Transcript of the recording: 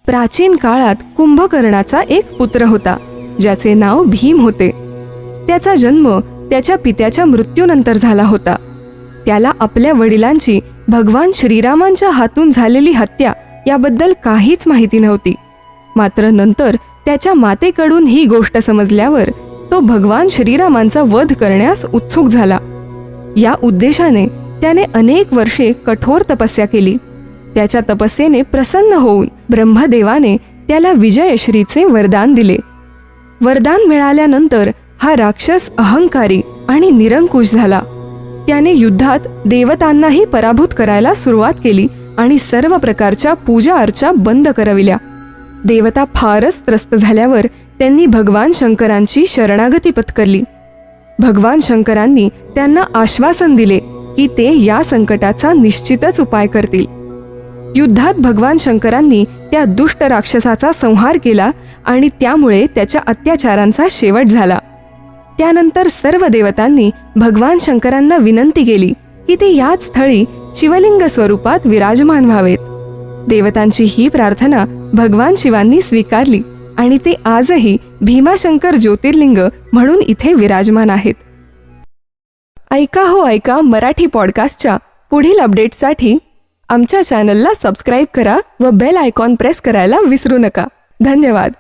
प्राचीन काळात कुंभकर्णाचा एक पुत्र होता ज्याचे नाव भीम होते. त्याचा जन्म त्याच्या पित्याच्या मृत्यूनंतर झाला होता. त्याला आपल्या वडिलांची भगवान श्रीरामांच्या हातून झालेली हत्या याबद्दल काहीच माहिती नव्हती. मात्र नंतर त्याच्या मातेकडून ही गोष्ट समजल्यावर तो भगवान श्रीरामांचा वध करण्यास उत्सुक झाला. या उद्देशाने त्याने अनेक वर्षे कठोर तपस्या केली. त्याच्या तपस्येने प्रसन्न होऊन ब्रह्मदेवाने त्याला विजयश्रीचे वरदान दिले. वरदान मिळाल्यानंतर हा राक्षस अहंकारी आणि निरंकुश झाला. त्याने युद्धात देवतांनाही पराभूत करायला सुरुवात केली आणि सर्व प्रकारच्या पूजा अर्चा बंद करविल्या. देवता फारच त्रस्त झाल्यावर त्यांनी भगवान शंकरांची शरणागती पत्करली. भगवान शंकरांनी त्यांना आश्वासन दिले की ते या संकटाचा निश्चितच उपाय करतील. युद्धात भगवान शंकरांनी त्या दुष्ट राक्षसाचा संहार केला आणि त्यामुळे त्याच्या अत्याचारांचा शेवट झाला. त्यानंतर सर्व देवतांनी भगवान शंकरांना विनंती केली की ते याच स्थळी शिवलिंग स्वरूपात विराजमान व्हावेत. देवतांची ही प्रार्थना भगवान शिवांनी स्वीकारली आणि ते आजही भीमाशंकर ज्योतिर्लिंग म्हणून इथे विराजमान आहेत. ऐका हो ऐका मराठी पॉडकास्टच्या पुढील अपडेट्ससाठी आमच्या चॅनलला सबस्क्राईब करा व बेल आयकॉन प्रेस करायला विसरू नका. धन्यवाद.